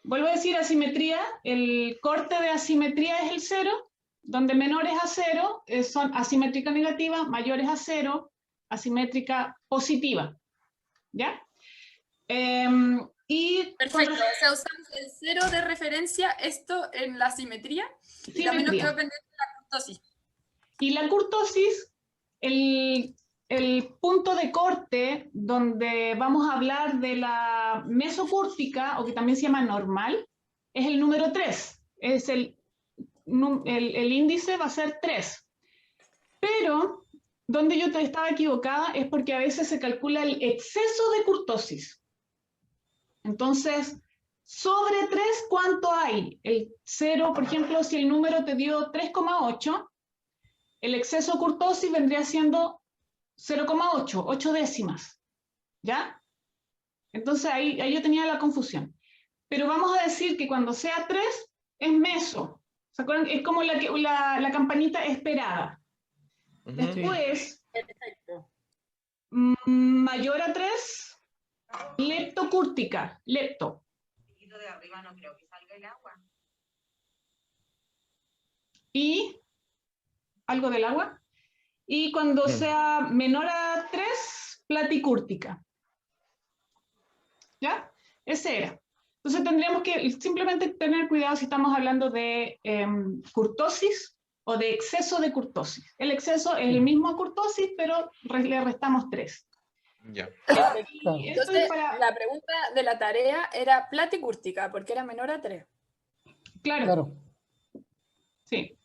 vuelvo a decir asimetría, el corte de asimetría es el 0, donde menores a 0 son asimétrica negativa, mayores a 0, asimétrica positiva. ¿Ya? Perfecto, o sea, usamos el 0 de referencia, esto en la simetría, y también nos quedó pendiente la kurtosis. Y la kurtosis, el punto de corte donde vamos a hablar de la mesocúrtica, o que también se llama normal, es el número 3. Es el índice va a ser 3. Pero donde yo estaba equivocada es porque a veces se calcula el exceso de kurtosis. Entonces, sobre 3, ¿cuánto hay? El 0, por ejemplo, si el número te dio 3,8, el exceso kurtosis vendría siendo 0,8, 8 décimas. ¿Ya? Entonces ahí yo tenía la confusión. Pero vamos a decir que cuando sea 3, es meso. ¿Se acuerdan? Es como la campanita esperada. Después, mayor a 3, leptocúrtica, lepto. De arriba no creo que salga el agua. Y algo del agua. Y cuando sea menor a 3, platicúrtica. ¿Ya? Ese era. Entonces tendríamos que simplemente tener cuidado si estamos hablando de kurtosis o de exceso de kurtosis. El exceso es el mismo a kurtosis, pero le restamos 3. Ya. Entonces, la pregunta de la tarea era platicúrtica, porque era menor a 3. Claro. Sí.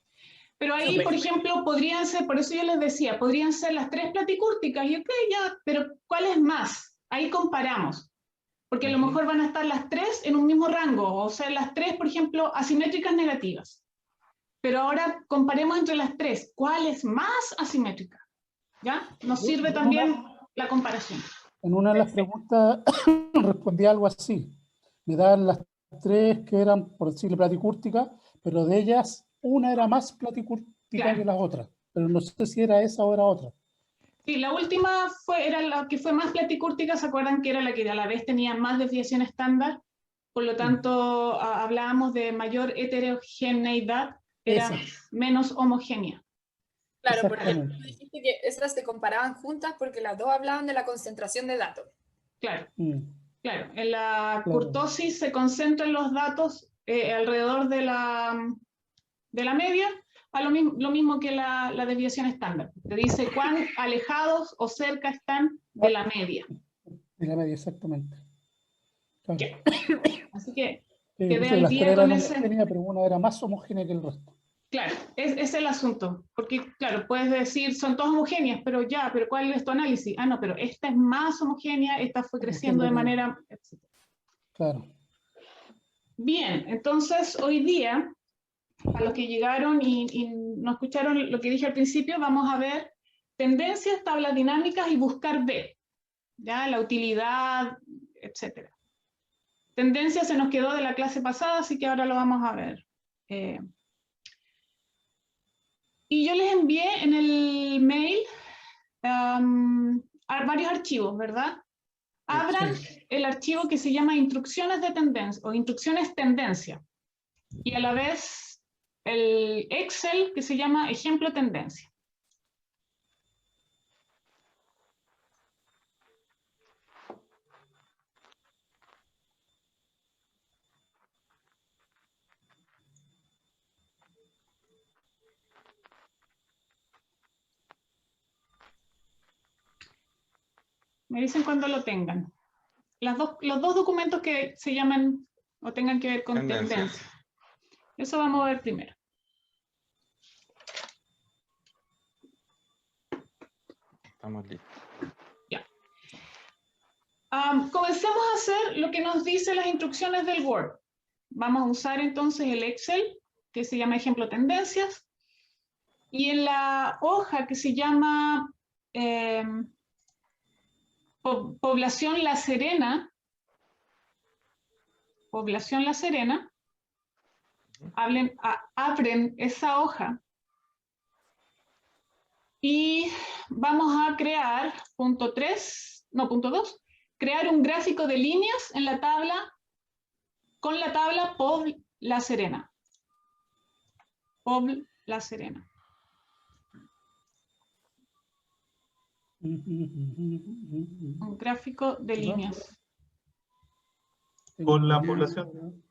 Pero ahí, por ejemplo, podrían ser, por eso yo les decía, podrían ser las 3 platicúrticas, y ok, ya, pero ¿cuál es más? Ahí comparamos. Porque a lo mejor van a estar las 3 en un mismo rango, o sea, las 3, por ejemplo, asimétricas negativas. Pero ahora comparemos entre las 3, ¿cuál es más asimétrica? ¿Ya? Nos sirve también la comparación. En una de las preguntas respondí algo así. Me daban las 3 que eran, por decirle, platicúrticas, pero de ellas una era más platicúrtica que las otras. Pero no sé si era esa o era otra. Sí, la última era la que fue más platicúrtica, ¿se acuerdan que era la que a la vez tenía más desviación estándar? Por lo tanto, hablábamos de mayor heterogeneidad, era menos homogénea. Claro, porque tú dijiste que esas se comparaban juntas porque las dos hablaban de la concentración de datos. Claro, claro. En la kurtosis se concentran los datos alrededor de la media, a lo mismo que la desviación estándar. Te dice cuán alejados o cerca están de la media. De la media, exactamente. Claro. Así que quedé al día con ese. Pero una era más homogénea que el resto. Claro, es el asunto. Porque, claro, puedes decir, son todas homogéneas, pero ¿cuál es tu análisis? Ah, no, pero esta es más homogénea, esta fue creciendo de manera... etc. Claro. Bien, entonces hoy día, a los que llegaron y no escucharon lo que dije al principio, vamos a ver tendencias, tablas dinámicas y buscar B, ¿ya? La utilidad, etc. Tendencias se nos quedó de la clase pasada, así que ahora lo vamos a ver. Y yo les envié en el mail varios archivos, ¿verdad? Abran el archivo que se llama instrucciones de tendencia o instrucciones tendencia. Y a la vez el Excel que se llama ejemplo tendencia. Me dicen cuando lo tengan. Los dos documentos que se llaman o tengan que ver con tendencia. Eso vamos a ver primero. Estamos listos. Ya. Comencemos a hacer lo que nos dicen las instrucciones del Word. Vamos a usar entonces el Excel, que se llama ejemplo tendencias. Y en la hoja que se llama población La Serena, abren esa hoja y vamos a crear punto 2, crear un gráfico de líneas en la tabla con la tabla Pobl La Serena. Pobl La Serena. Un gráfico de líneas. Con la población.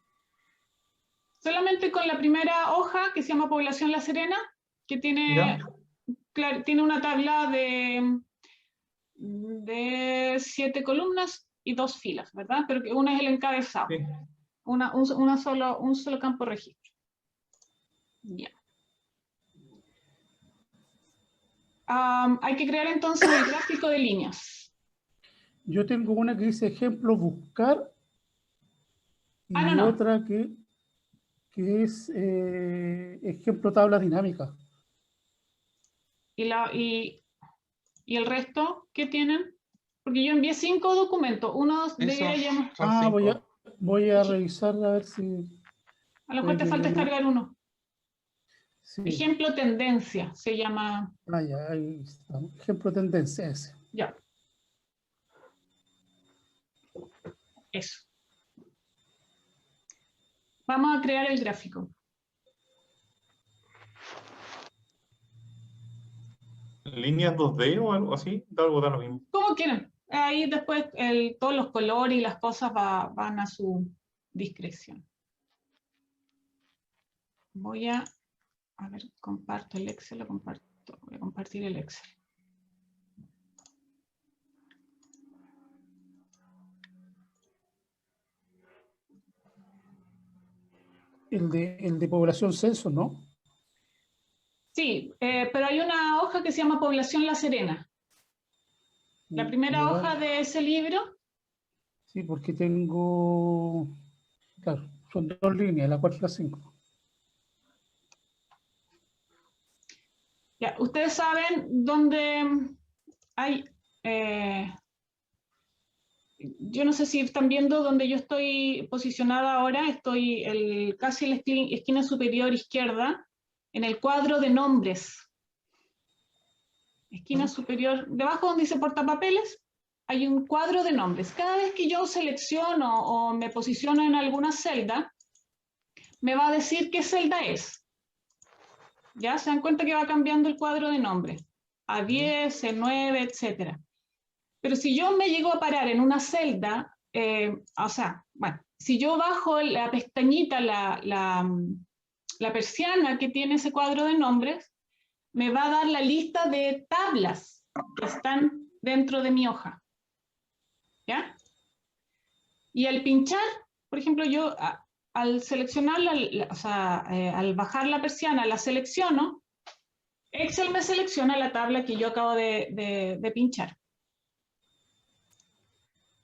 Solamente con la primera hoja, que se llama Población La Serena, que tiene, tiene una tabla de 7 columnas y 2 filas, ¿verdad? Pero que una es el encabezado. Sí. Un solo campo registro. Ya. Hay que crear entonces el gráfico de líneas. Yo tengo una que dice ejemplo buscar y otra que es ejemplo tabla dinámica. ¿Y el resto qué tienen? Porque yo envié 5 documentos. Uno de ellos... Voy a revisar a ver si... A lo mejor te falta descargar uno. Sí. Ejemplo tendencia se llama. Ya, ahí está. Ejemplo tendencia ese. Ya. Eso. Vamos a crear el gráfico. ¿Líneas 2D o algo así? Algo da lo mismo. Como quieran. Ahí después todos los colores y las cosas van a su discreción. Voy a ver, comparto el Excel, voy a compartir el Excel. El de población censo, ¿no? Sí, pero hay una hoja que se llama Población La Serena. La primera hoja de ese libro. Sí, porque tengo... Claro, son 2 líneas, la 4 y la 5. Ya, ustedes saben dónde hay... yo no sé si están viendo dónde yo estoy posicionada ahora. Estoy casi en la esquina superior izquierda, en el cuadro de nombres. Esquina superior, debajo donde dice portapapeles, hay un cuadro de nombres. Cada vez que yo selecciono o me posiciono en alguna celda, me va a decir qué celda es. ¿Ya? Se dan cuenta que va cambiando el cuadro de nombres. A10, C9, etc. Pero si yo me llego a parar en una celda, o sea, bueno, si yo bajo la pestañita, la persiana que tiene ese cuadro de nombres, me va a dar la lista de tablas que están dentro de mi hoja. ¿Ya? Y al pinchar, por ejemplo, yo al seleccionar, al bajar la persiana, la selecciono, Excel me selecciona la tabla que yo acabo de pinchar.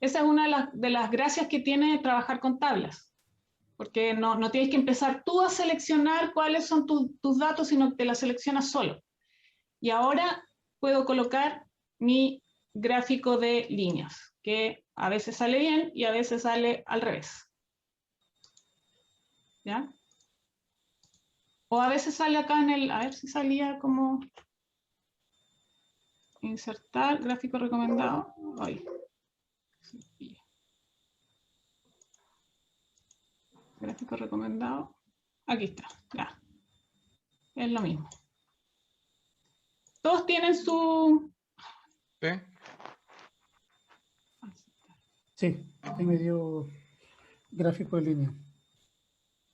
Esa es una de las gracias que tiene trabajar con tablas, porque no tienes que empezar tú a seleccionar cuáles son tus datos, sino que te las seleccionas solo. Y ahora puedo colocar mi gráfico de líneas, que a veces sale bien y a veces sale al revés. ¿Ya? O a veces sale acá en el... A ver si salía como... Insertar, gráfico recomendado. Ay. Gráfico recomendado. Aquí está. Ya. Es lo mismo. Todos tienen su... ¿Sí? Sí, ahí me dio gráfico de línea.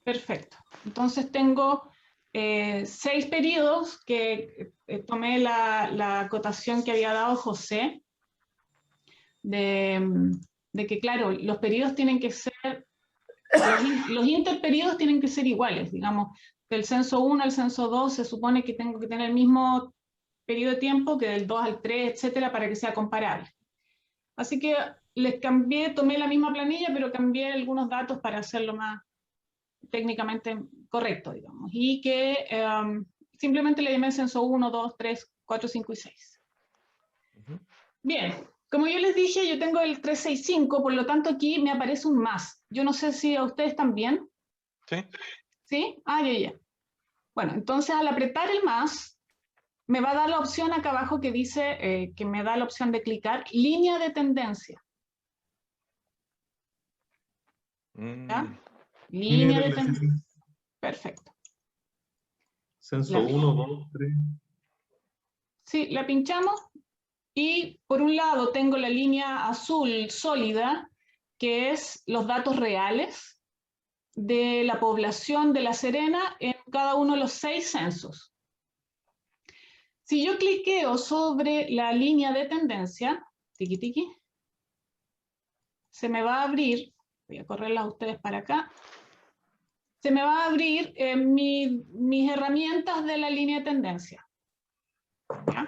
Perfecto. Entonces tengo 6 periodos que tomé la acotación que había dado José de que, claro, los periodos tienen que ser, los interperiodos tienen que ser iguales. Digamos, del censo 1 al censo 2 se supone que tengo que tener el mismo periodo de tiempo que del 2 al 3, etcétera, para que sea comparable. Así que les cambié, tomé la misma planilla, pero cambié algunos datos para hacerlo más técnicamente correcto, digamos, y que simplemente le llamé censo 1, 2, 3, 4, 5 y 6. Bien, como yo les dije, yo tengo el 365, por lo tanto aquí me aparece un más. Yo no sé si a ustedes también. Sí. ¿Sí? Ya. Bueno, entonces al apretar el más, me va a dar la opción acá abajo que dice, que me da la opción de clicar línea de tendencia. ¿Ya? Línea de tendencia. Perfecto. Censo 1, 2, 3. Sí, la pinchamos y por un lado tengo la línea azul sólida, que es los datos reales de la población de La Serena en cada uno de los 6 censos. Si yo cliqueo sobre la línea de tendencia, tiqui tiqui, se me va a abrir, voy a correrlas a ustedes para acá, se me va a abrir mis herramientas de la línea de tendencia. ¿Ya?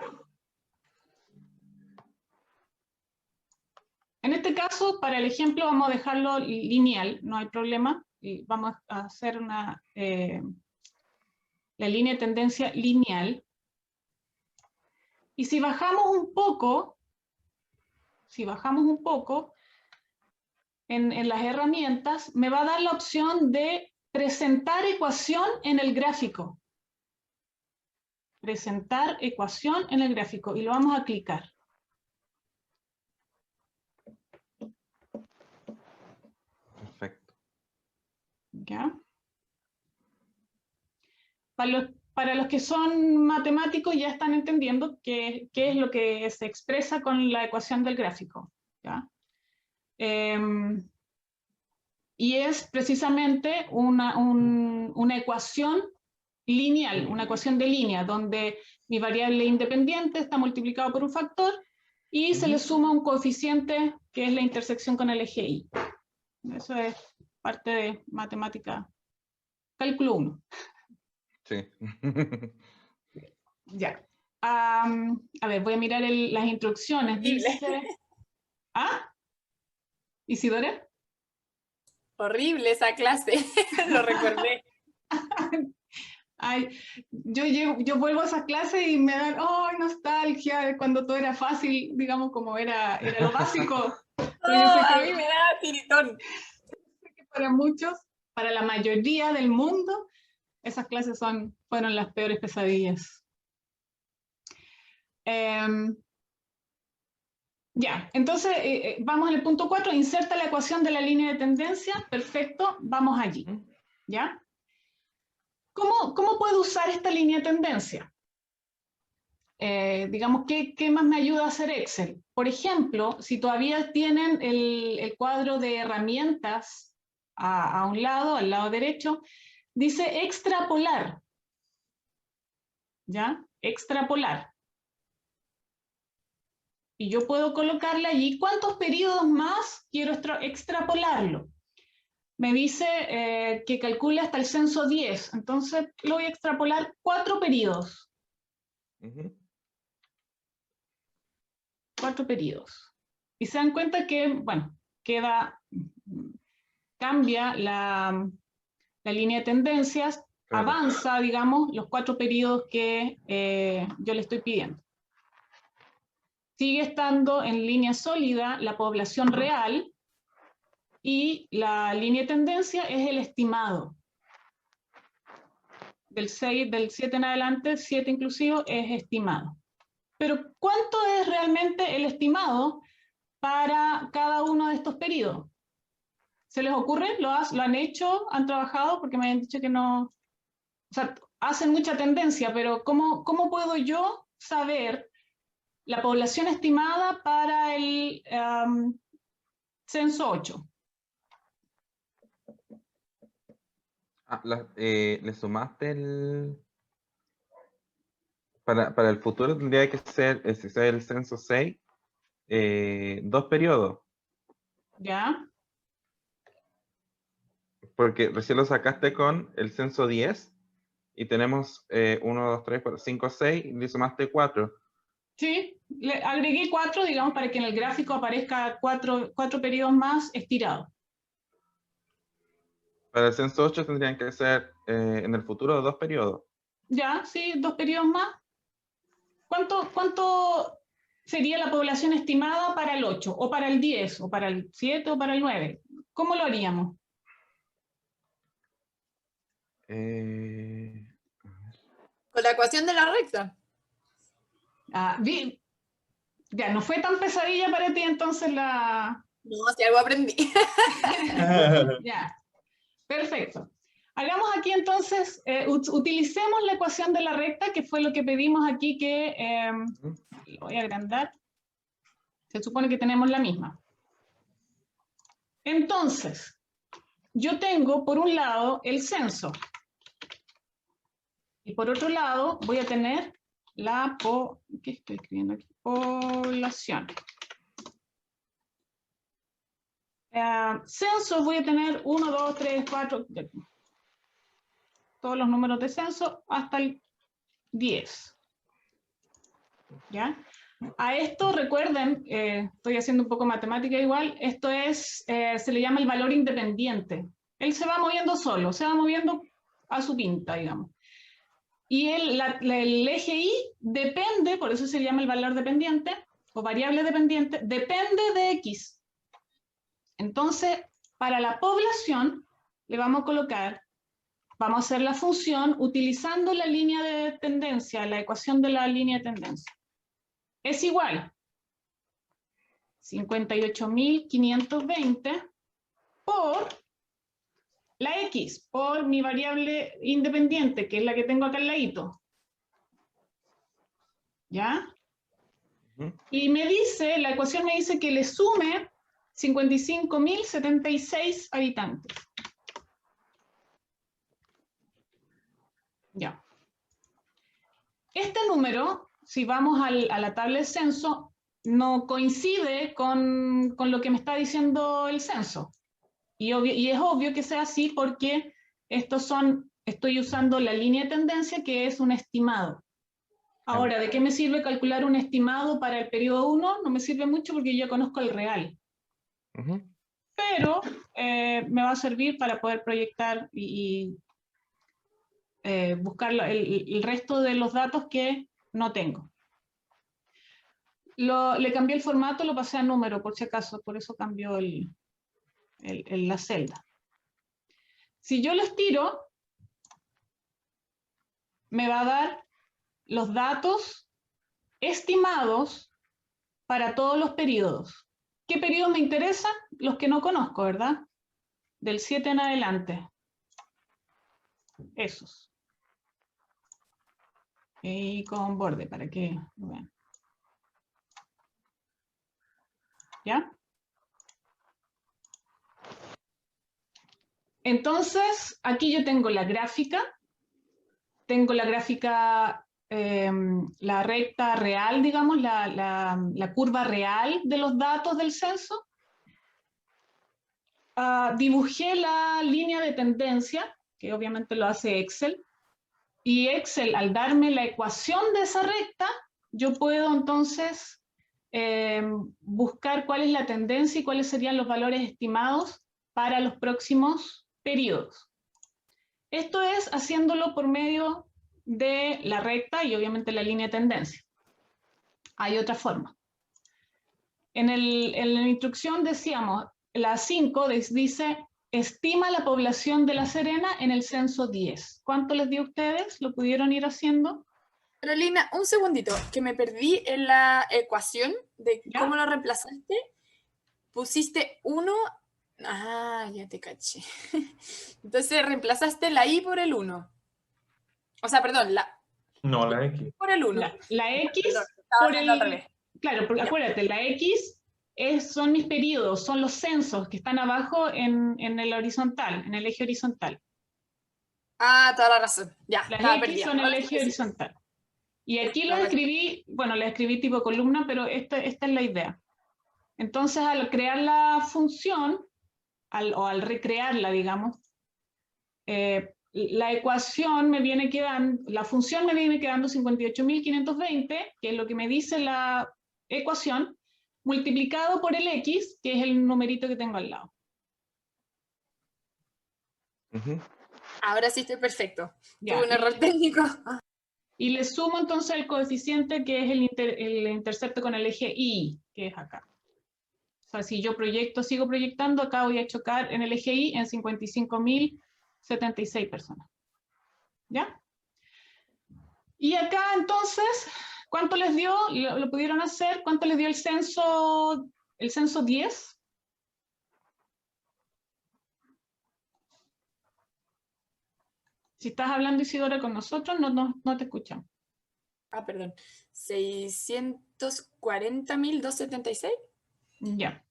En este caso, para el ejemplo, vamos a dejarlo lineal, no hay problema. Y vamos a hacer la línea de tendencia lineal. Y si bajamos un poco, en las herramientas, me va a dar la opción de presentar ecuación en el gráfico. Presentar ecuación en el gráfico, y lo vamos a clicar. Perfecto. ¿Ya? Para los que son matemáticos ya están entendiendo qué es lo que se expresa con la ecuación del gráfico. ¿Ya? Y es precisamente una ecuación lineal, una ecuación de línea, donde mi variable independiente está multiplicado por un factor y se le suma un coeficiente que es la intersección con el eje Y. Eso es parte de matemática, cálculo 1. Sí. Ya. A ver, voy a mirar las instrucciones. Dice... ¿Ah? ¿Isidora? Horrible esa clase, lo recordé. Ay, yo vuelvo a esas clases y me dan, nostalgia, cuando todo era fácil, digamos, como era lo básico. Pero yo sé A que, mí me da tiritón. que para muchos, para la mayoría del mundo, esas clases fueron las peores pesadillas. Ya, entonces vamos al punto 4, inserta la ecuación de la línea de tendencia. Perfecto, vamos allí. ¿Ya? ¿Cómo puedo usar esta línea de tendencia? Digamos, ¿qué más me ayuda a hacer Excel? Por ejemplo, si todavía tienen el cuadro de herramientas a un lado, al lado derecho, dice extrapolar. ¿Ya? Extrapolar. Y yo puedo colocarle allí cuántos periodos más quiero extrapolarlo. Me dice que calcule hasta el censo 10, entonces lo voy a extrapolar 4 periodos. 4 periodos. Y se dan cuenta que, bueno, cambia la línea de tendencias, claro. Avanza, digamos, los 4 periodos que yo le estoy pidiendo. Sigue estando en línea sólida la población real y la línea de tendencia es el estimado. Del 7 en adelante, 7 inclusive, es estimado. Pero ¿cuánto es realmente el estimado para cada uno de estos periodos? ¿Se les ocurre? ¿Lo han hecho? ¿Han trabajado? Porque me han dicho que no... O sea, hacen mucha tendencia, pero ¿cómo puedo yo saber la población estimada para el censo 8? ¿Le sumaste el...? Para el futuro tendría que ser, si es el censo 6, 2 periodos. ¿Ya? Porque recién lo sacaste con el censo 10 y tenemos 1, 2, 3, 4, 5, 6 y le sumaste 4. Sí, le agregué 4, digamos, para que en el gráfico aparezca 4 periodos más estirados. Para el censo 8 tendrían que ser en el futuro 2 periodos. Ya, sí, 2 periodos más. ¿Cuánto sería la población estimada para el 8, o para el 10, o para el 7, o para el 9? ¿Cómo lo haríamos? Con la ecuación de la recta. Bien. Ya, no fue tan pesadilla para ti entonces la... No, si algo aprendí. Ya. Perfecto. Hagamos aquí entonces, utilicemos la ecuación de la recta, que fue lo que pedimos aquí, que lo voy a agrandar. Se supone que tenemos la misma. Entonces, yo tengo por un lado el censo. Y por otro lado voy a tener la ¿qué estoy escribiendo aquí? Población. Censos voy a tener 1, 2, 3, 4, todos los números de censo hasta el 10. ¿Ya? A esto recuerden, estoy haciendo un poco matemática igual, esto es, se le llama el valor independiente. Él se va moviendo solo, se va moviendo a su pinta, digamos. Y el eje Y depende, por eso se llama el valor dependiente, o variable dependiente, depende de X. Entonces, para la población, le vamos a colocar, vamos a hacer la función utilizando la línea de tendencia, la ecuación de la línea de tendencia. Es igual 58.520 por la X, por mi variable independiente, que es la que tengo acá al ladito. ¿Ya? Y me dice, la ecuación me dice que le sume 55.076 habitantes. Ya. Este número, si vamos a la tabla del censo, no coincide con lo que me está diciendo el censo. Y es obvio que sea así porque estoy usando la línea de tendencia, que es un estimado. Ahora, ¿de qué me sirve calcular un estimado para el periodo 1? No me sirve mucho porque yo conozco el real. Pero me va a servir para poder proyectar y buscar el resto de los datos que no tengo. Le cambié el formato, lo pasé a número, por si acaso, por eso cambió la celda. Si yo lo estiro, me va a dar los datos estimados para todos los periodos. ¿Qué periodos me interesan? Los que no conozco, ¿verdad? Del 7 en adelante. Esos. Y con borde, para que lo vean. ¿Ya? Entonces, aquí yo tengo la gráfica, la recta real, digamos, la curva real de los datos del censo. Dibujé la línea de tendencia, que obviamente lo hace Excel, y Excel, al darme la ecuación de esa recta, yo puedo entonces buscar cuál es la tendencia y cuáles serían los valores estimados para los próximos periodos. Esto es haciéndolo por medio de la recta y obviamente la línea de tendencia. Hay otra forma. En la instrucción decíamos, la 5 dice, estima la población de La Serena en el censo 10. ¿Cuánto les dio a ustedes? ¿Lo pudieron ir haciendo? Carolina, un segundito, que me perdí en la ecuación de ¿Ya? cómo lo reemplazaste. Pusiste 1. Ah, ya te caché. Entonces reemplazaste la I por el 1. O sea, perdón, No, la X. por el 1. La X Perdón, por al revés. Claro, porque acuérdate, la X son mis periodos, son los censos que están abajo en el horizontal, en el eje horizontal. Ah, toda la razón. Ya, Las estaba X perdida. son el eje horizontal. Y aquí lo escribí, bueno, lo escribí tipo columna, pero esta es la idea. Entonces, al crear la función, o al recrearla, digamos, la ecuación me viene quedando, la función me viene quedando 58.520, que es lo que me dice la ecuación, multiplicado por el X, que es el numerito que tengo al lado. Ahora sí estoy perfecto. Ya, Tuve un error técnico. Y le sumo entonces el coeficiente que es el intercepto con el eje Y, que es acá. O sea, si yo sigo proyectando, acá voy a chocar en el eje Y en 55.076 personas. ¿Ya? Y acá entonces, ¿cuánto les dio? ¿Lo pudieron hacer? ¿Cuánto les dio el censo 10? Si estás hablando, Isidora, con nosotros, no te escuchamos. Ah, perdón. 640.276. Ya.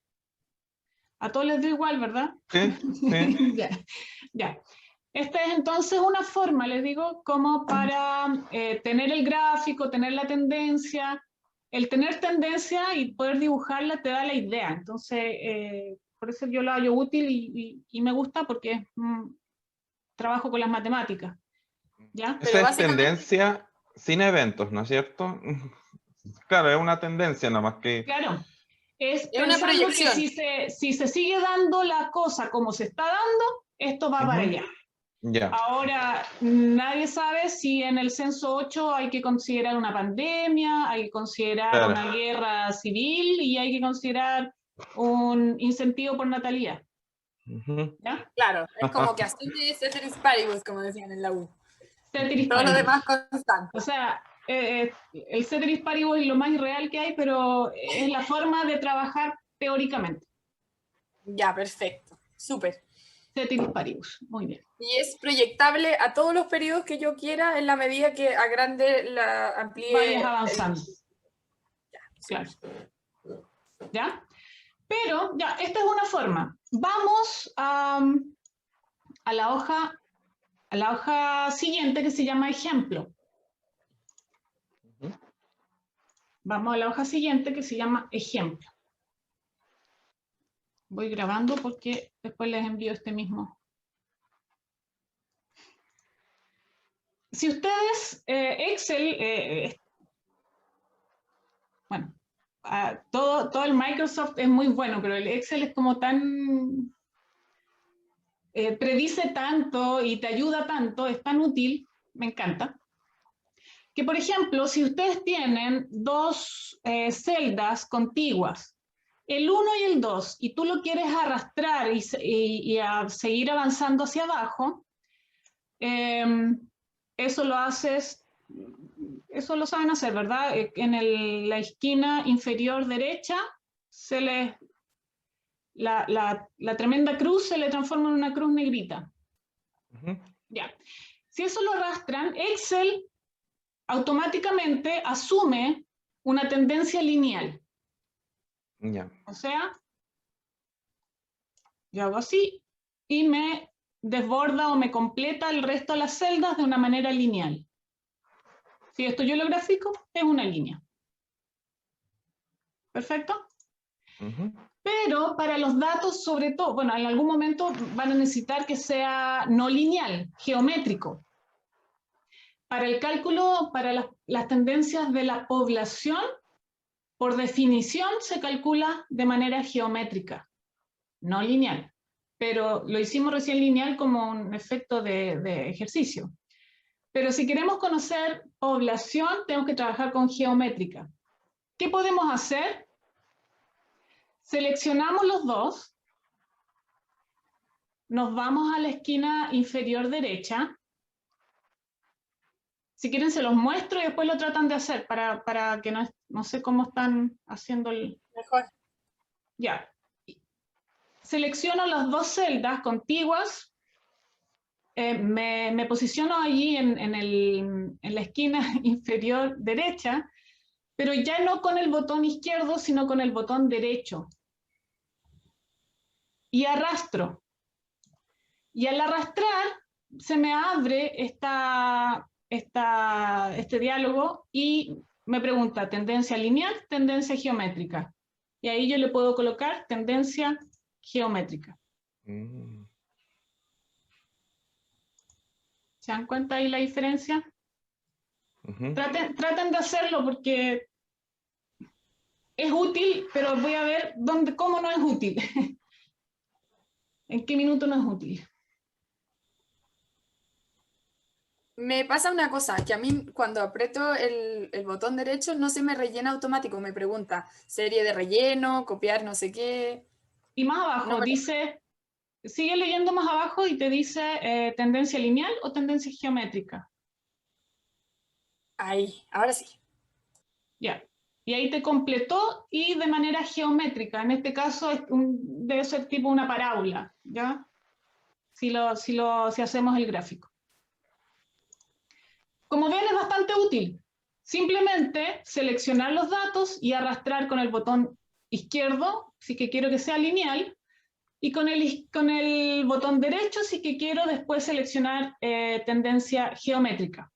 A todos les doy igual, ¿verdad? Sí, sí. Ya, ya. Esta es entonces una forma, les digo, como para tener el gráfico, tener la tendencia. El tener tendencia y poder dibujarla te da la idea. Entonces, por eso yo lo hallo útil y me gusta porque trabajo con las matemáticas. ¿Ya? Pero Esa es básicamente- tendencia sin eventos, ¿no es cierto? Claro, es una tendencia nomás que... Claro. Es Es una pensando que proyección. si se sigue dando la cosa como se está dando, esto va para Ujú. allá. Ya, Ahora, nadie sabe si en el censo 8 hay que considerar una pandemia, hay que considerar Claro. una guerra civil y hay que considerar un incentivo por natalidad. Ujú. ¿Ya? Claro, es como que asume ceteris paribus, como decían en la U. Ceteris Todo lo paribus. demás constante. O sea, el ceteris paribus es lo más irreal que hay, pero es la forma de trabajar teóricamente. Ya, perfecto. Súper. Ceteris paribus. Muy bien. Y es proyectable a todos los periodos que yo quiera en la medida que agrande, amplíe. Vayas avanzando. Claro. Súper. ¿Ya? Pero, ya, esta es una forma. Vamos a la hoja siguiente que se llama ejemplo. Ujú. Vamos a la hoja siguiente que se llama ejemplo. Voy grabando porque después les envío este mismo. Si ustedes, Excel, bueno, todo el Microsoft es muy bueno, pero el Excel es como tan, predice tanto y te ayuda tanto, es tan útil, me encanta, que por ejemplo, si ustedes tienen dos celdas contiguas, el 1 y el 2, y tú lo quieres arrastrar y seguir avanzando hacia abajo, eso lo haces, eso lo saben hacer, ¿verdad? En la esquina inferior derecha, la tremenda cruz se le transforma en una cruz negrita. Ujú. Ya. Si eso lo arrastran, Excel automáticamente asume una tendencia lineal. Ya. O sea, yo hago así y me desborda o me completa el resto de las celdas de una manera lineal. Si esto yo lo grafico, es una línea. ¿Perfecto? Ujú. Pero para los datos, sobre todo, bueno, en algún momento van a necesitar que sea no lineal, geométrico. Para el cálculo, para las tendencias de la población, por definición se calcula de manera geométrica, no lineal. Pero lo hicimos recién lineal como un efecto de ejercicio. Pero si queremos conocer población, tenemos que trabajar con geométrica. ¿Qué podemos hacer? Seleccionamos los dos, nos vamos a la esquina inferior derecha. Si quieren se los muestro y después lo tratan de hacer para que no sé cómo están haciendo el... Mejor. Ya. Selecciono las dos celdas contiguas, me posiciono allí en la esquina inferior derecha, pero ya no con el botón izquierdo, sino con el botón derecho. Y arrastro. Y al arrastrar, se me abre este diálogo y me pregunta tendencia lineal, tendencia geométrica. Y ahí yo le puedo colocar tendencia geométrica. Mm. ¿Se dan cuenta ahí la diferencia? Ujú. Traten de hacerlo porque es útil, pero voy a ver cómo no es útil. ¿En qué minuto no es útil? Me pasa una cosa, que a mí cuando aprieto el botón derecho no se me rellena automático, me pregunta serie de relleno, copiar no sé qué. Y más abajo No me- dice, sigue leyendo más abajo y te dice tendencia lineal o tendencia geométrica. Ahí, ahora sí. Ya. Y ahí te completó y de manera geométrica. En este caso debe ser tipo una parábola, ¿ya? Si hacemos el gráfico. como ven, es bastante útil. Simplemente seleccionar los datos y arrastrar con el botón izquierdo, si que quiero que sea lineal, y con el botón derecho, si que quiero después seleccionar tendencia geométrica.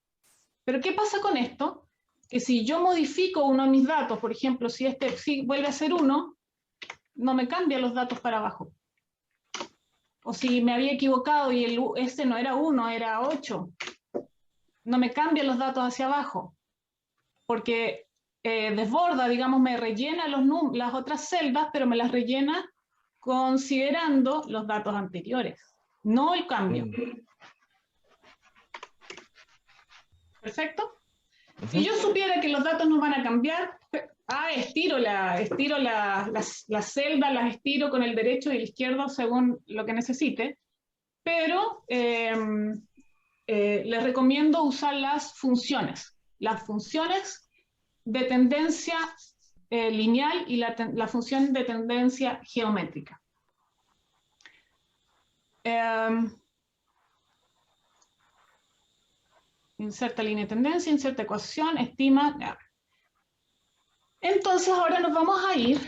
Pero ¿qué pasa con esto? Que si yo modifico uno de mis datos, por ejemplo, si este vuelve a ser 1, no me cambia los datos para abajo. O si me había equivocado y este no era 1, era 8, no me cambia los datos hacia abajo, porque desborda, digamos, me rellena las otras celdas, pero me las rellena considerando los datos anteriores, no el cambio. ¿Perfecto? Si yo supiera que los datos no van a cambiar, estiro las celdas, las estiro con el derecho y el izquierdo según lo que necesite, pero les recomiendo usar las funciones de tendencia lineal y la función de tendencia geométrica. Inserta línea de tendencia, inserta ecuación, estima. Entonces ahora nos vamos a ir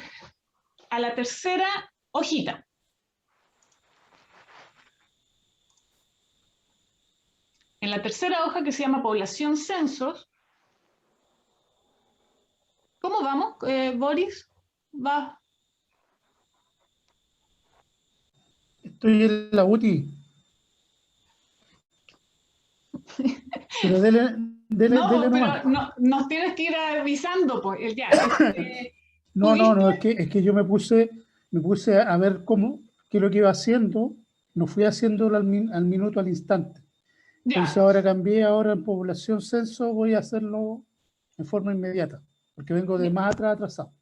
a la tercera hojita. En la tercera hoja, que se llama población censos. ¿Cómo vamos, Boris? ¿Va? Estoy en la UTI. Pero dele No, dele pero nomás. nos tienes que ir avisando, pues, ya. No, es que yo me puse a ver qué es lo que iba haciendo, no fui haciéndolo al minuto, al instante. Entonces Ya, ahora cambié, ahora en población censo voy a hacerlo en forma inmediata, porque vengo de más atrás atrasado.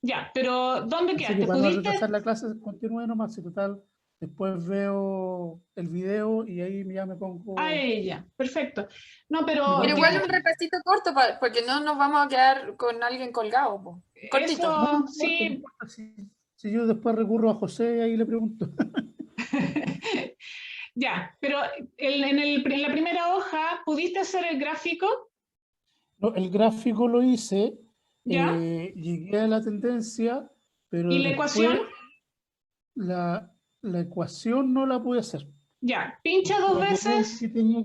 ya, pero ¿dónde Así que quedaste? para no ¿Pudiste? retrasar la clase, continúe nomás, y total, después veo el video y ahí ya me pongo... A ella, perfecto. No, pero Pero igual un repasito corto, porque no nos vamos a quedar con alguien colgado. Po. Cortito. eso No sí. importa, si yo después recurro a José, ahí le pregunto. Ya, pero en la primera hoja, ¿pudiste hacer el gráfico? No, el gráfico lo hice, ¿Ya? llegué a la tendencia, pero ¿Y la después ecuación? la ecuación no la pude hacer. Ya, pincha dos Para que vean veces, que tenía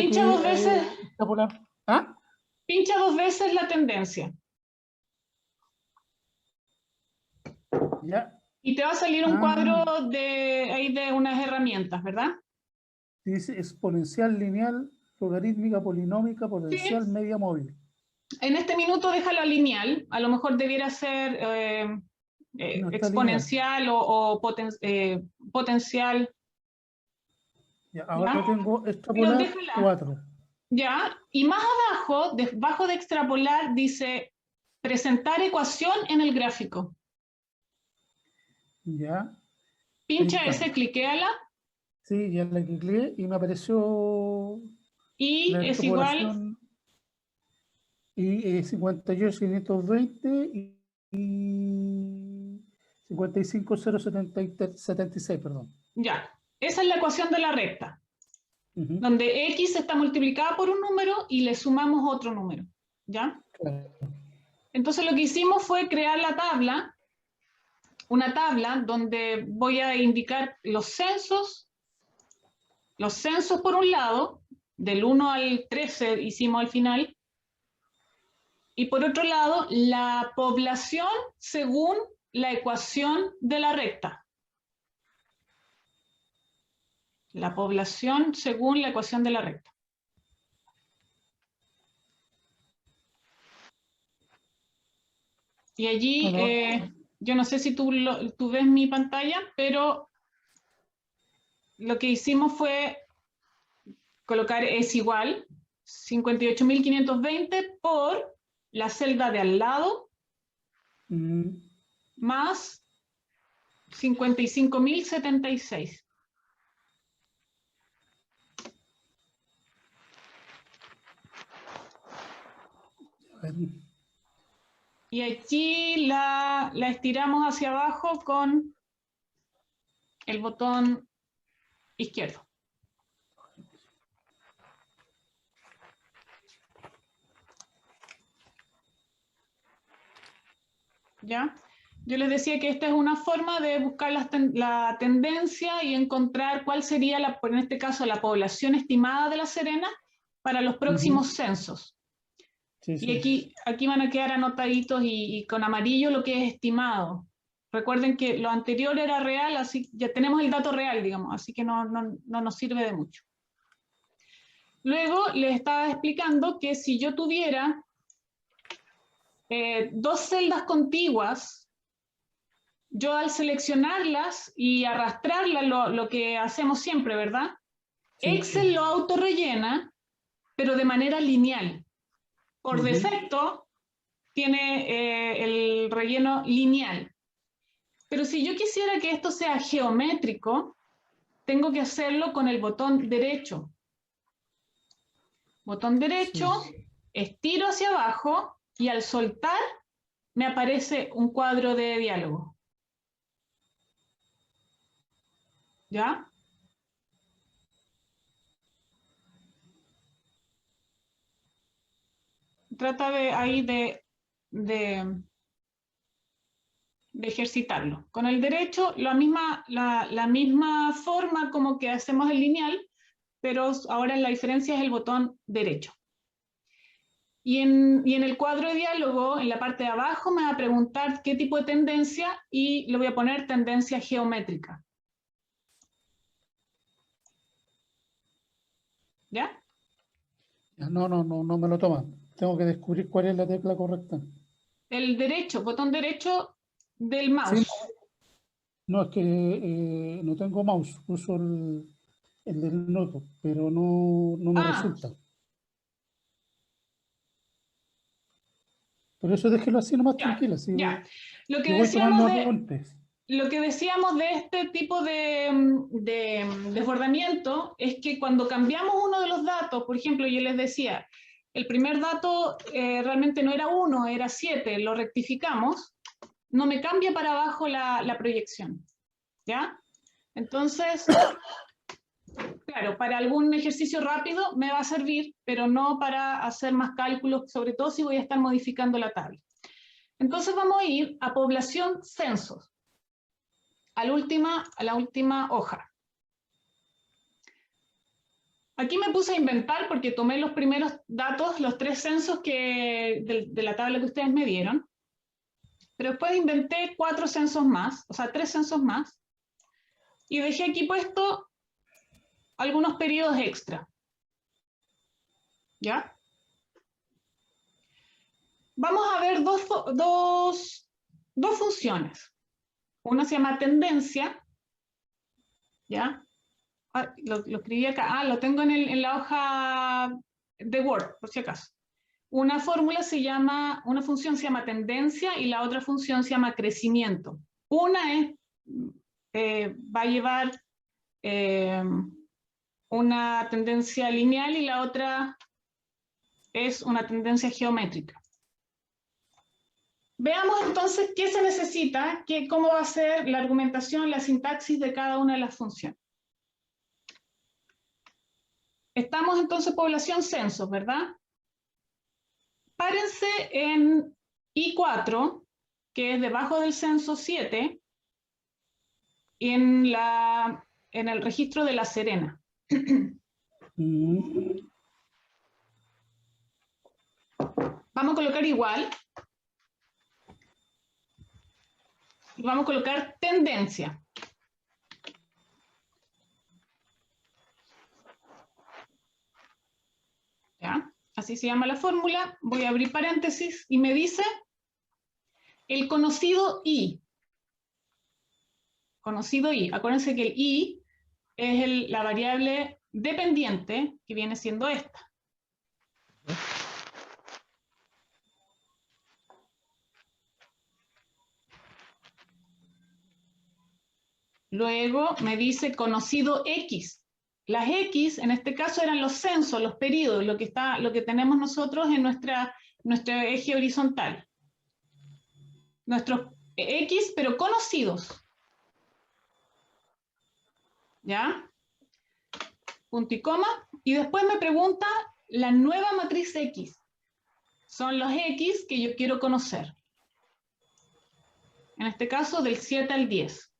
pincha dos veces, que extrapolar. ¿Ah? pincha dos veces la tendencia. Ya. Y te va a salir un cuadro de unas herramientas, ¿verdad? Dice exponencial lineal, logarítmica, polinómica, Sí. potencial, media móvil. En este minuto déjalo lineal, a lo mejor debiera ser No está exponencial o potencial. Ya, ahora ¿Ya? tengo Pero extrapolar déjala. 4. ¿Ya? Y más abajo, debajo de extrapolar, dice presentar ecuación en el gráfico. Ya. Pincha Ahí está. ese, cliquéala, Sí, ya la cliqué y me apareció y la es igual, extrapolación. Y 58.520 y 55.076, perdón. ya. Esa es la ecuación de la recta, Ujú, donde x está multiplicada por un número y le sumamos otro número, ¿ya? claro. Entonces lo que hicimos fue crear una tabla donde voy a indicar los censos por un lado, del 1 al 13 hicimos al final, y por otro lado, la población según la ecuación de la recta. La población según la ecuación de la recta. Y allí, yo no sé si tú ves mi pantalla, pero lo que hicimos fue colocar es igual 58.520 por la celda de al lado más 55.076. Y aquí la estiramos hacia abajo con el botón izquierdo. ¿Ya? Yo les decía que esta es una forma de buscar la tendencia y encontrar cuál sería, en este caso, la población estimada de La Serena para los próximos censos. Sí, Y sí. aquí van a quedar anotaditos y con amarillo lo que es estimado. Recuerden que lo anterior era real, así ya tenemos el dato real, digamos, así que no nos sirve de mucho. Luego les estaba explicando que si yo tuviera dos celdas contiguas, yo al seleccionarlas y arrastrarlas, lo que hacemos siempre, ¿verdad? Sí. Excel lo autorrellena, pero de manera lineal. Por Ujú. defecto, tiene el relleno lineal. Pero si yo quisiera que esto sea geométrico, tengo que hacerlo con el botón derecho. Botón derecho, Sí. estiro hacia abajo y al soltar me aparece un cuadro de diálogo. ¿Ya? Trata de ejercitarlo. Con el derecho, la misma forma como que hacemos el lineal, pero ahora la diferencia es el botón derecho. Y en el cuadro de diálogo, en la parte de abajo, me va a preguntar qué tipo de tendencia y le voy a poner tendencia geométrica. ¿Ya? No me lo toman. Tengo que descubrir cuál es la tecla correcta. El derecho, botón derecho del Sí, mouse. no, es que no tengo mouse, uso el del notebook, pero no me resulta. Por eso déjelo así nomás Ya, tranquila. Sí, ya. Lo que yo voy decíamos tomando de, apuntes. Lo que decíamos de este tipo de desbordamiento es que cuando cambiamos uno de los datos, por ejemplo, yo les decía, el primer dato realmente no era 1, era 7, lo rectificamos, no me cambia para abajo la proyección. ¿Ya? Entonces, claro, para algún ejercicio rápido me va a servir, pero no para hacer más cálculos, sobre todo si voy a estar modificando la tabla. Entonces vamos a ir a población censos. A la última hoja. Aquí me puse a inventar porque tomé los primeros datos, los 3 censos de la tabla que ustedes me dieron, pero después inventé 4 censos más, o sea, 3 censos más, y dejé aquí puesto algunos periodos extra. ¿Ya? Vamos a ver dos funciones. Una se llama tendencia, ¿ya? Lo escribí acá, lo tengo en la hoja de Word, por si acaso. Una función se llama tendencia y la otra función se llama crecimiento. Una va a llevar una tendencia lineal y la otra es una tendencia geométrica. Veamos entonces qué se necesita, cómo va a ser la argumentación, la sintaxis de cada una de las funciones. Estamos entonces población censos, ¿verdad? Párense en I4, que es debajo del censo 7, en el registro de La Serena. Vamos a colocar igual. Y vamos a colocar tendencia. ¿Ya? Así se llama la fórmula. Voy a abrir paréntesis y me dice el conocido I. Conocido I. Acuérdense que el I es la variable dependiente que viene siendo esta. Luego me dice conocido X. Las X, en este caso, eran los censos, los periodos, lo que tenemos nosotros en nuestro eje horizontal. Nuestros X, pero conocidos. ¿Ya? Punto y coma. Y después me pregunta la nueva matriz X. Son los X que yo quiero conocer. En este caso, del 7 al 10.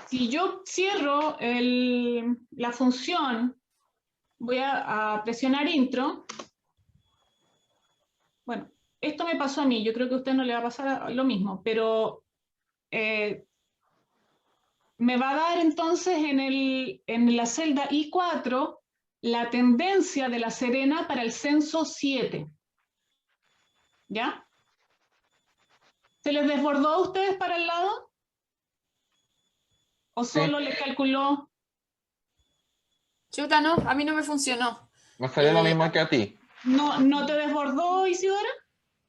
Si yo cierro la función, voy a presionar intro. Bueno, esto me pasó a mí, yo creo que a usted no le va a pasar lo mismo, pero me va a dar entonces en la celda I4 la tendencia de La Serena para el censo 7. ¿Ya? ¿Se les desbordó a ustedes para el lado? ¿O Sí. solo le calculó? Chuta, no, a mí no me funcionó. Me salió lo mismo que a ti. ¿No te desbordó, Isidora?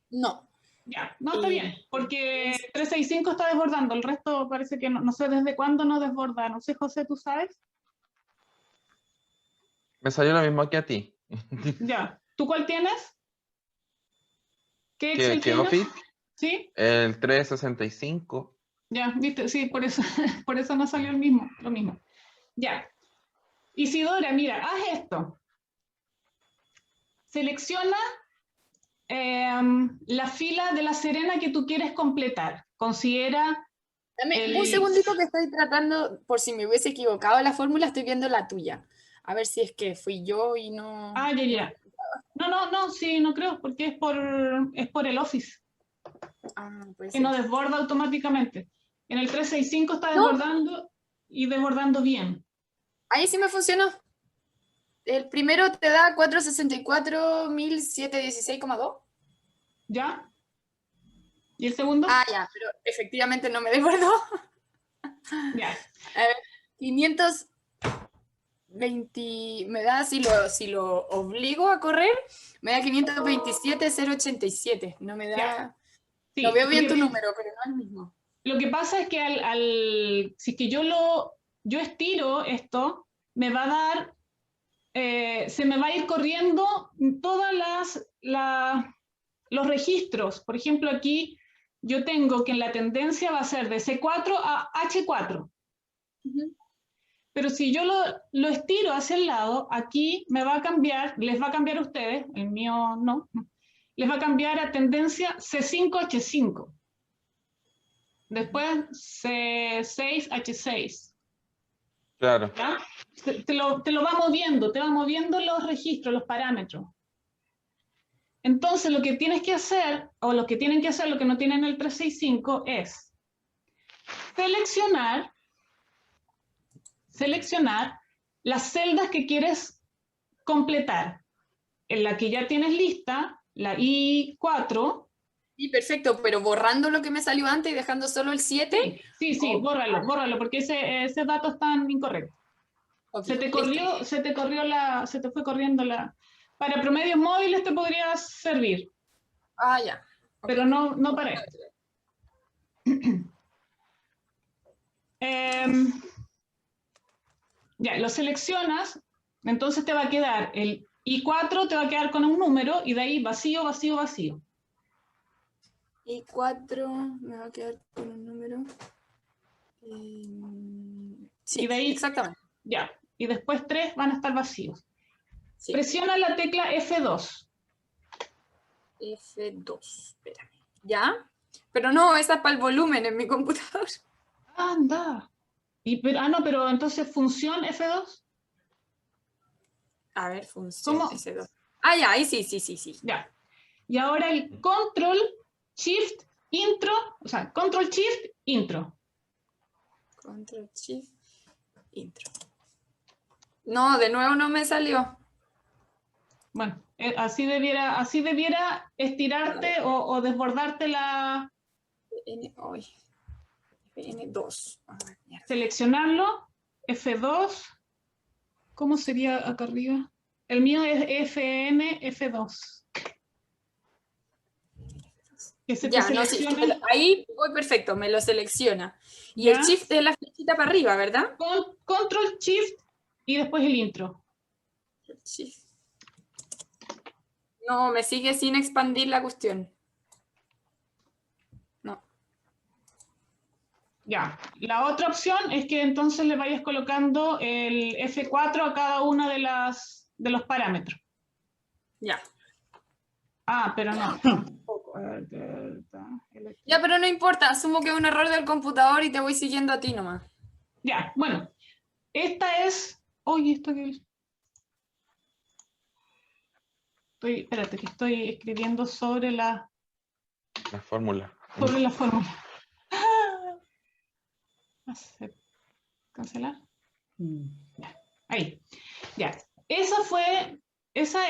No. Ya, no, está bien, porque 365 está desbordando, el resto parece que no sé desde cuándo no desborda. No sé, José, ¿tú sabes? Me salió lo mismo que a ti. Ya. ¿Tú cuál tienes? ¿Qué ¿Qué Excel tienes? Office? ¿Sí? El 365. Ya, viste, sí, por eso, por eso no salió lo mismo. Ya. Isidora, mira, haz esto. Selecciona la fila de La Serena que tú quieres completar. Considera... Dame un segundito que estoy tratando, por si me hubiese equivocado la fórmula, estoy viendo la tuya. A ver si es que fui yo y no... Ah, ya. No, sí, no creo, porque es por el Office, Ah, puede que ser. no desborda automáticamente. En el 365 está desbordando y desbordando bien. Ahí sí me funcionó. El primero te da 464.716,2. ¿Ya? ¿Y el segundo? Ah, ya, pero efectivamente no me desbordó. Ya. A ver, 520, me da, si lo obligo a correr, me da 527.087. No me da... Ya. Sí, No veo bien tu número, pero no es el mismo. Lo que pasa es que si es que yo estiro esto, me va a dar, se me va a ir corriendo todas los registros. Por ejemplo, aquí yo tengo que la tendencia va a ser de C4 a H4. Pero si yo lo estiro hacia el lado, aquí me va a cambiar, les va a cambiar a ustedes, el mío no, les va a cambiar a tendencia C5H5. Después C6H6. Claro. ¿Ya? Te lo va moviendo, te va moviendo los registros, los parámetros. Entonces lo que tienes que hacer, o lo que tienen que hacer, lo que no tienen el 365, es seleccionar las celdas que quieres completar. En la que ya tienes lista, la I4. Sí, perfecto, pero borrando lo que me salió antes y dejando solo el 7. Sí, bórralo, porque ese dato está incorrecto. Okay, se te fue corriendo la... Para promedios móviles te podría servir, Ah, ya. Okay. pero no para esto. Ya, lo seleccionas, entonces te va a quedar el I4, te va a quedar con un número y de ahí vacío, vacío, vacío. Y 4 me va a quedar con un número. Sí, y de ahí, exactamente. Ya, y después 3 van a estar vacíos. Sí. Presiona la tecla F2. F2, espérame. ¿Ya? Pero no, esa es para el volumen en mi computador. Anda. Pero entonces función F2. A ver, función ¿Cómo? S2. Ah, ya, ahí sí. Ya. Y ahora el Control Shift Intro, o sea, Control Shift Intro. Control Shift Intro. No, de nuevo no me salió. Bueno, así debiera estirarte o desbordarte la... N2. Seleccionarlo, F2. ¿Cómo sería acá arriba? El mío es FN, F2. Que se Ya, te no, sí, seleccione. ahí voy perfecto, me lo selecciona. Y ¿Ya? el Shift es la flechita para arriba, ¿verdad? Control Shift y después el intro. Shift. No, me sigue sin expandir la cuestión. No. Ya. La otra opción es que entonces le vayas colocando el F4 a cada una de las de los parámetros. Ya. Ah, pero no. Tampoco. Ya, pero no importa, asumo que es un error del computador y te voy siguiendo a ti nomás. Ya, bueno. Esta es... Oye, esto que... Espérate, que estoy escribiendo sobre la fórmula. fórmula. ¿Cancelar? Ya, ahí. Ya. Esa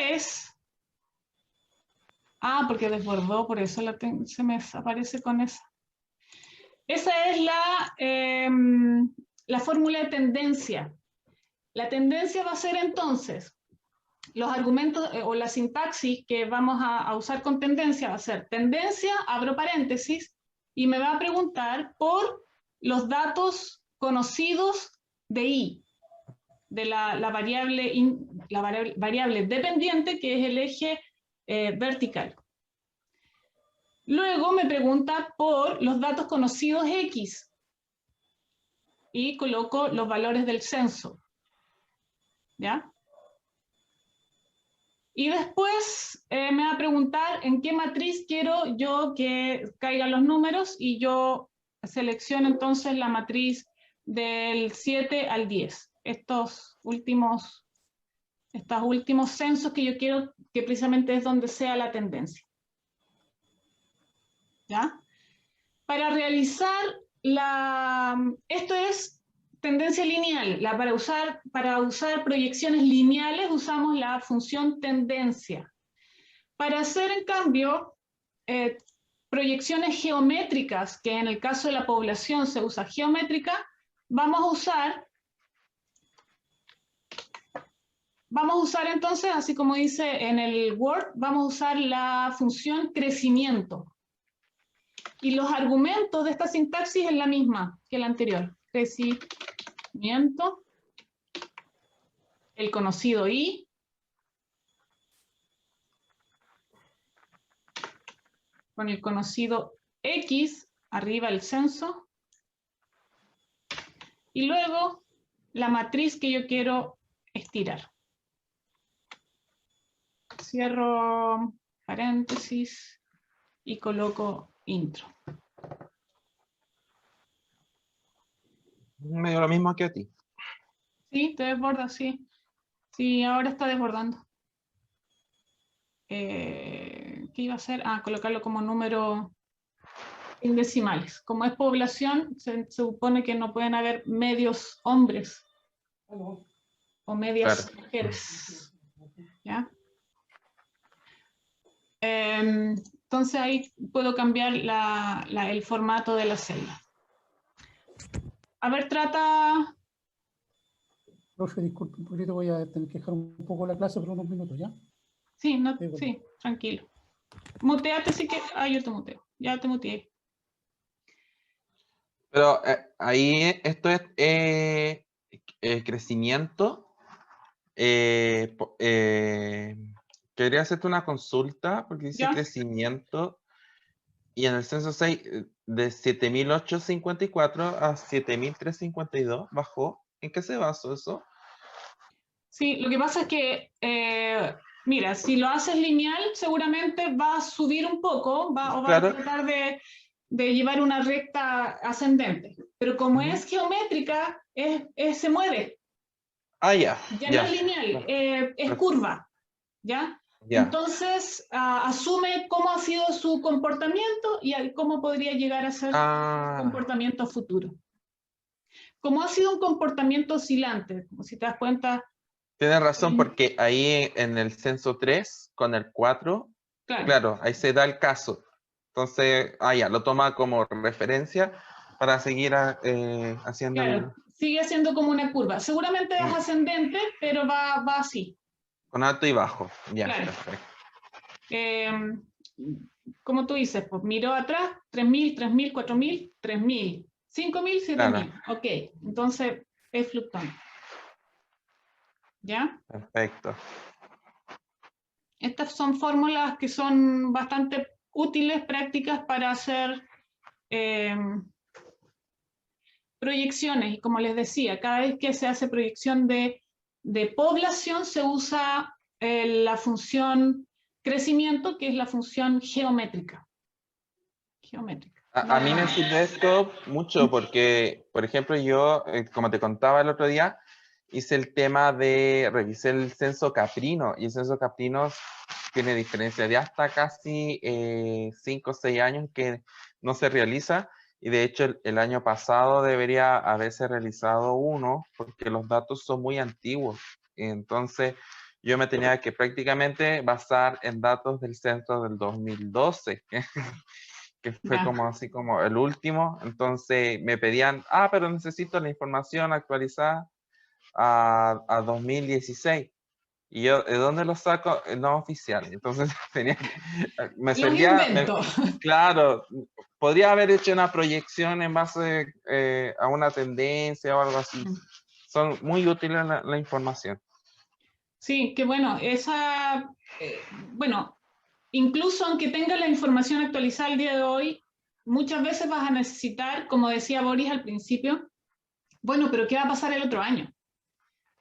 es... Ah, porque desbordó, por eso se me aparece con esa. Esa es la fórmula de tendencia. La tendencia va a ser entonces, los argumentos o la sintaxis que vamos a usar con tendencia va a ser tendencia, abro paréntesis, y me va a preguntar por los datos conocidos de I, de la variable dependiente, que es el eje vertical. Luego me pregunta por los datos conocidos X, y coloco los valores del censo. ¿Ya? Y después me va a preguntar en qué matriz quiero yo que caigan los números, y yo selecciono entonces la matriz del 7 al 10. Estos últimos censos que yo quiero que precisamente es donde sea la tendencia. ¿Ya? Para realizar esto es tendencia lineal. Para usar proyecciones lineales usamos la función tendencia. Para hacer, en cambio, proyecciones geométricas, que en el caso de la población se usa geométrica, vamos a usar entonces, así como dice en el Word, vamos a usar la función crecimiento. Y los argumentos de esta sintaxis es la misma que la anterior. Crecimiento, el conocido I, con el conocido X, arriba el censo, y luego la matriz que yo quiero estirar. Cierro paréntesis y coloco intro. Me dio lo mismo que a ti. Sí, te desborda, sí. Sí, ahora está desbordando. ¿Qué iba a hacer? Ah, colocarlo como número en decimales. Como es población, se supone que no pueden haber medios hombres o medias mujeres. ¿Ya? Entonces ahí puedo cambiar el formato de la celda. A ver, trata... Profe, disculpe un poquito, voy a tener que dejar un poco la clase por unos minutos, ¿ya? Sí, Sí, bueno. sí, tranquilo. Muteate si que... Ah, yo te muteo. Ya te muteé. Pero ahí esto es crecimiento. Quería hacerte una consulta porque dice ¿Ya? crecimiento y en el censo 6 de 7.854 a 7.352 bajó. ¿En qué se basó eso? Sí, lo que pasa es que, mira, si lo haces lineal, seguramente va a subir un poco, va Claro. a tratar de llevar una recta ascendente. Pero como es geométrica, se mueve. Ah, ya. Ya no es lineal, es curva. ¿Ya? Ya. Entonces, asume cómo ha sido su comportamiento y cómo podría llegar a ser su comportamiento futuro. Como ha sido un comportamiento oscilante, como si te das cuenta. Tienes razón, porque ahí en el censo 3 con el 4, claro, ahí se da el caso. Entonces, ya, lo toma como referencia para seguir haciendo... Claro, sigue siendo como una curva. Seguramente es ascendente, pero va así. Con alto y bajo, ya, claro. Perfecto. Como tú dices, pues miró atrás, 3.000, 3.000, 4.000, 3.000, 5.000, 7.000. Claro. Ok, entonces es fluctuante. ¿Ya? Perfecto. Estas son fórmulas que son bastante útiles, prácticas para hacer proyecciones. Y como les decía, cada vez que se hace proyección de de población se usa la función crecimiento, que es la función geométrica. A mí me sirve esto mucho porque, por ejemplo, yo, como te contaba el otro día, revisé el censo caprino, y el censo caprino tiene diferencia de hasta casi 5 o 6 años que no se realiza, y de hecho el año pasado debería haberse realizado uno, porque los datos son muy antiguos. Entonces yo me tenía que prácticamente basar en datos del censo del 2012, que fue como así como el último. Entonces me pedían, pero necesito la información actualizada a 2016. Y yo, ¿de dónde lo saco? No oficial. Entonces me servía, claro, podría haber hecho una proyección en base a una tendencia o algo así. Son muy útiles la información. Sí, que bueno, incluso aunque tenga la información actualizada el día de hoy, muchas veces vas a necesitar, como decía Boris al principio, bueno, pero ¿qué va a pasar el otro año?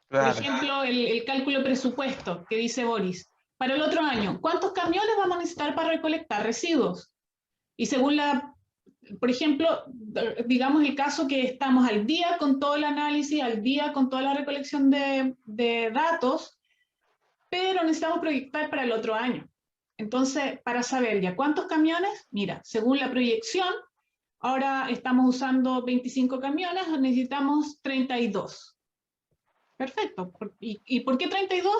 Claro. Por ejemplo, el cálculo de presupuesto que dice Boris. Para el otro año, ¿cuántos camiones vamos a necesitar para recolectar residuos? Y según por ejemplo, digamos el caso que estamos al día con todo el análisis, al día con toda la recolección de datos, pero necesitamos proyectar para el otro año. Entonces, para saber ya cuántos camiones, mira, según la proyección, ahora estamos usando 25 camiones, necesitamos 32. Perfecto. ¿Y por qué 32?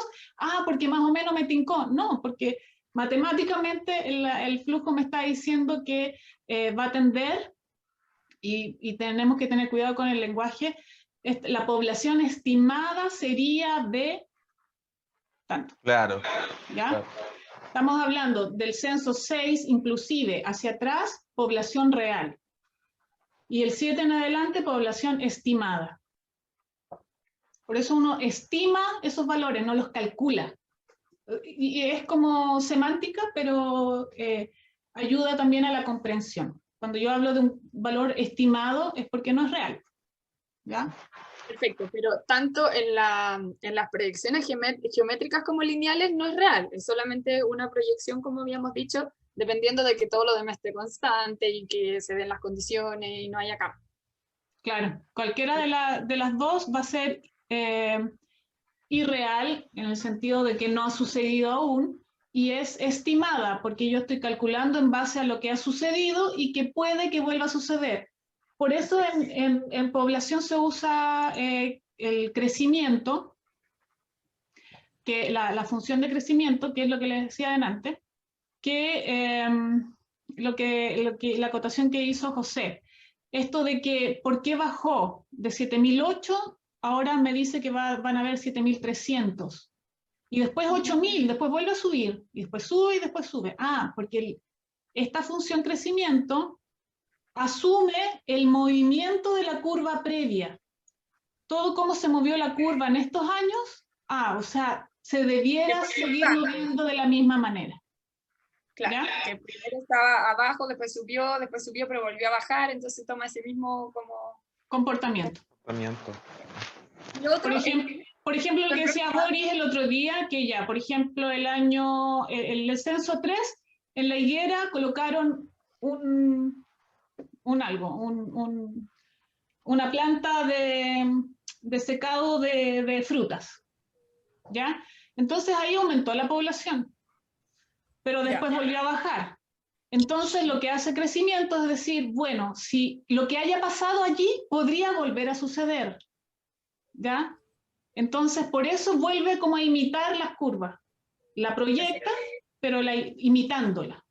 Porque más o menos me tincó. No, porque matemáticamente el flujo me está diciendo que va a tender, y tenemos que tener cuidado con el lenguaje, la población estimada sería de tanto. Claro. ¿Ya? Claro. Estamos hablando del censo 6, inclusive hacia atrás, población real. Y el 7 en adelante, población estimada. Por eso uno estima esos valores, no los calcula. Y es como semántica, pero ayuda también a la comprensión. Cuando yo hablo de un valor estimado es porque no es real. ¿Ya? Perfecto, pero tanto en las proyecciones geométricas como lineales no es real, es solamente una proyección, como habíamos dicho, dependiendo de que todo lo demás esté constante y que se den las condiciones y no haya cambio. Claro, cualquiera de las dos va a ser irreal en el sentido de que no ha sucedido aún, y es estimada porque yo estoy calculando en base a lo que ha sucedido y que puede que vuelva a suceder. Por eso en población se usa el crecimiento, que la función de crecimiento, que es lo que les decía adelante, que la acotación que hizo José, esto de que por qué bajó de 7.008, ahora me dice que van a haber 7.300, y después 8.000, después vuelve a subir, y después sube y después sube. Porque esta función crecimiento asume el movimiento de la curva previa. Todo cómo se movió la curva en estos años, o sea, se debiera seguir moviendo de la misma manera. Claro, ¿ya? Que primero estaba abajo, después subió, pero volvió a bajar, entonces toma ese mismo como... comportamiento. Por ejemplo, lo que decía Boris el otro día, que ya, por ejemplo, el censo 3, en la higuera colocaron una planta de secado de frutas, ¿ya? Entonces ahí aumentó la población, pero después volvió a bajar. Entonces lo que hace crecimiento es decir, bueno, si lo que haya pasado allí podría volver a suceder, ¿ya? Entonces por eso vuelve como a imitar las curvas. La proyecta, pero imitándola.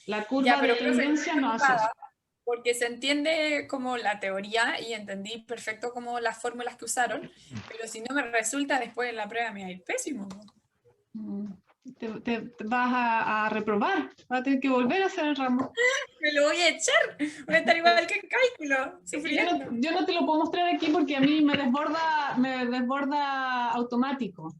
La curva de tendencia no hace eso. Porque se entiende como la teoría y entendí perfecto como las fórmulas que usaron, pero si no me resulta después en la prueba me va a ir pésimo. Te vas a reprobar, vas a tener que volver a hacer el ramo. Me lo voy a echar, voy a estar igual que en cálculo, sufriendo. Yo no te lo puedo mostrar aquí porque a mí me desborda automático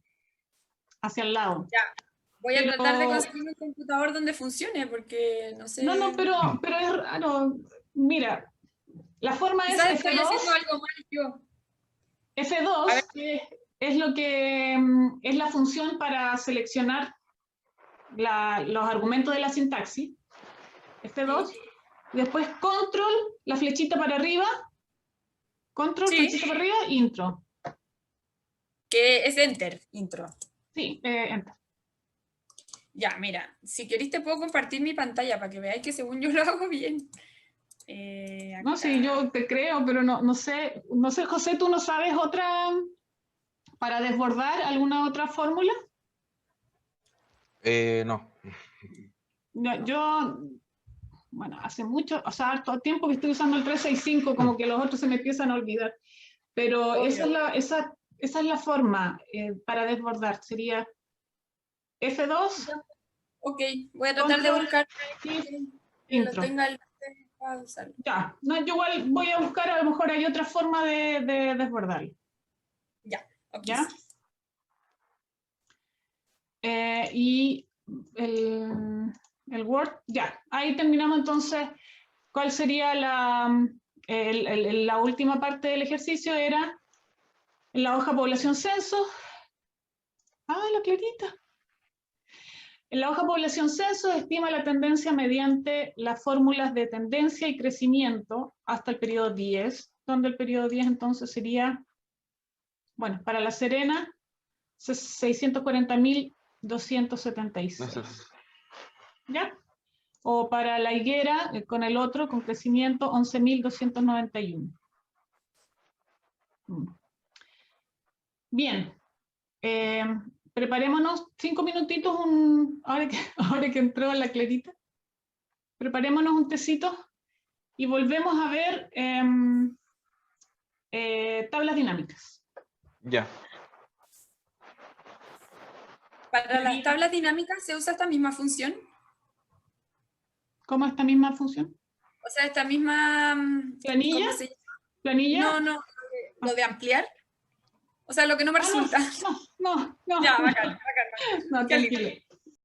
hacia el lado. Ya, voy a tratar de conseguir un computador donde funcione porque no sé. No, pero es raro. Mira, la forma es Quizás F2. estoy haciendo algo mal yo. F2, que es lo que es la función para seleccionar los argumentos de la sintaxis. F2. Después control, la flechita para arriba. Control, Sí. flechita para arriba, intro. Que es enter, intro. Sí, enter. Ya, mira, si queréis te puedo compartir mi pantalla para que veáis que según yo lo hago bien. No, sí, yo te creo, pero no sé, José, ¿tú no sabes otra para desbordar alguna otra fórmula? No. Yo, bueno, hace mucho, o sea, harto tiempo que estoy usando el 365, como que los otros se me empiezan a olvidar. Pero esa es la forma para desbordar, sería F2. Ok, voy a tratar de buscar que lo tenga el para usarlo. Ya, no, yo igual voy a buscar, a lo mejor hay otra forma de desbordarlo. Ya, ok. ¿Ya? Y el Word, ya, ahí terminamos entonces. ¿Cuál sería la última parte del ejercicio? Era en la hoja población censo. Ah, la clarita. En la hoja población censo estima la tendencia mediante las fórmulas de tendencia y crecimiento hasta el periodo 10, donde el periodo 10 entonces sería, bueno, para La Serena, 640.276. ¿Ya? O para La Higuera, con el otro, con crecimiento, 11.291. Bien. Preparémonos 5 minutitos, ahora que entró la clarita. Preparémonos un tecito y volvemos a ver tablas dinámicas. Ya. Para las tablas dinámicas se usa esta misma función. ¿Cómo esta misma función? O sea, esta misma... ¿Planilla? ¿Cómo se llama? ¿Planilla? No, lo de ampliar. O sea, lo que no me resulta. No. Ya, bacán. No, tranquilo.